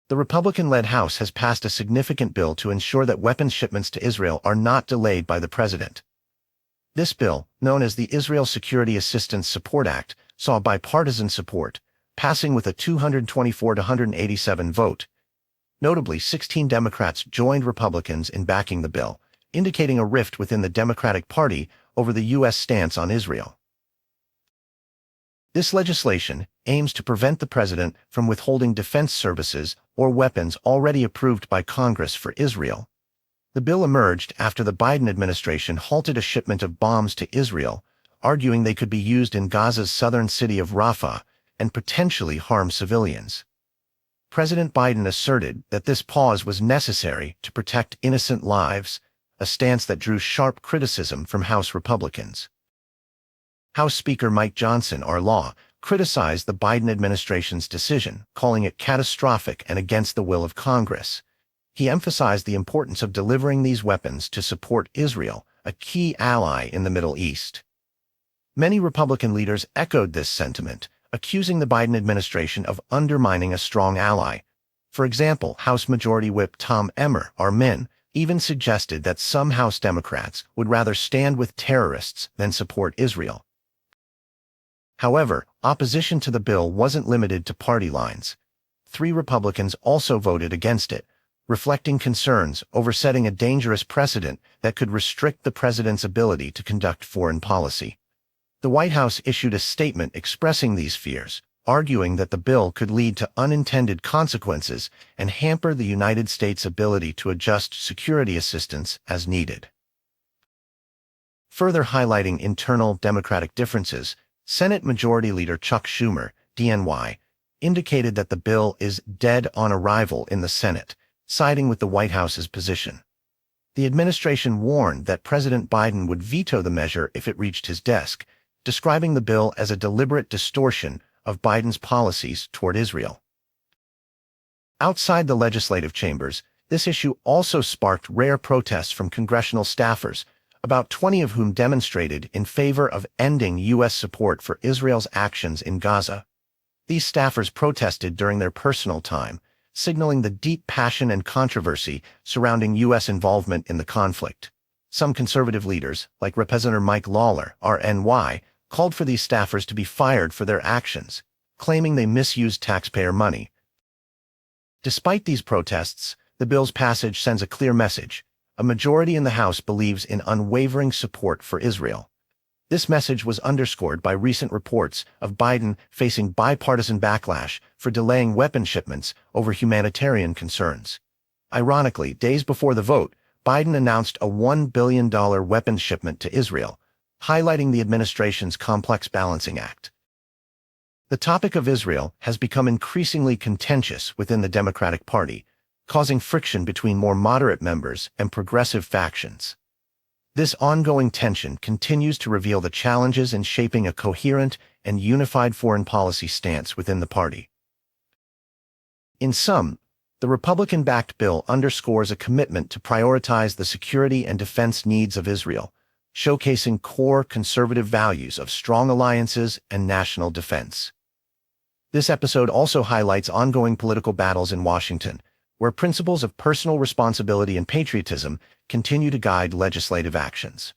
The Republican-led House has passed a significant bill to ensure that weapons shipments to Israel are not delayed by the president. This bill, known as the Israel Security Assistance Support Act, saw bipartisan support, passing with a 224-187 vote. Notably, 16 Democrats joined Republicans in backing the bill, indicating a rift within the Democratic Party over the U.S. stance on Israel. This legislation aims to prevent the president from withholding defense services or weapons already approved by Congress for Israel. The bill emerged after the Biden administration halted a shipment of bombs to Israel, arguing they could be used in Gaza's southern city of Rafah and potentially harm civilians. President Biden asserted that this pause was necessary to protect innocent lives, a stance that drew sharp criticism from House Republicans. House Speaker Mike Johnson, R-Law, criticized the Biden administration's decision, calling it catastrophic and against the will of Congress. He emphasized the importance of delivering these weapons to support Israel, a key ally in the Middle East. Many Republican leaders echoed this sentiment, accusing the Biden administration of undermining a strong ally. For example, House Majority Whip Tom Emmer, R-Min, even suggested that some House Democrats would rather stand with terrorists than support Israel. However, opposition to the bill wasn't limited to party lines. 3 Republicans also voted against it, reflecting concerns over setting a dangerous precedent that could restrict the president's ability to conduct foreign policy. The White House issued a statement expressing these fears, arguing that the bill could lead to unintended consequences and hamper the United States' ability to adjust security assistance as needed. Further highlighting internal Democratic differences, Senate Majority Leader Chuck Schumer, DNY, indicated that the bill is dead on arrival in the Senate, siding with the White House's position. The administration warned that President Biden would veto the measure if it reached his desk, describing the bill as a deliberate distortion of Biden's policies toward Israel. Outside the legislative chambers, this issue also sparked rare protests from congressional staffers, about 20 of whom demonstrated in favor of ending U.S. support for Israel's actions in Gaza. These staffers protested during their personal time, signaling the deep passion and controversy surrounding U.S. involvement in the conflict. Some conservative leaders, like Representative Mike Lawler, RNY, called for these staffers to be fired for their actions, claiming they misused taxpayer money. Despite these protests, the bill's passage sends a clear message. A majority in the House believes in unwavering support for Israel. This message was underscored by recent reports of Biden facing bipartisan backlash for delaying weapon shipments over humanitarian concerns. Ironically, days before the vote, Biden announced a $1 billion weapons shipment to Israel, highlighting the administration's complex balancing act. The topic of Israel has become increasingly contentious within the Democratic Party, causing friction between more moderate members and progressive factions. This ongoing tension continues to reveal the challenges in shaping a coherent and unified foreign policy stance within the party. In sum, the Republican-backed bill underscores a commitment to prioritize the security and defense needs of Israel, showcasing core conservative values of strong alliances and national defense. This episode also highlights ongoing political battles in Washington, where principles of personal responsibility and patriotism continue to guide legislative actions.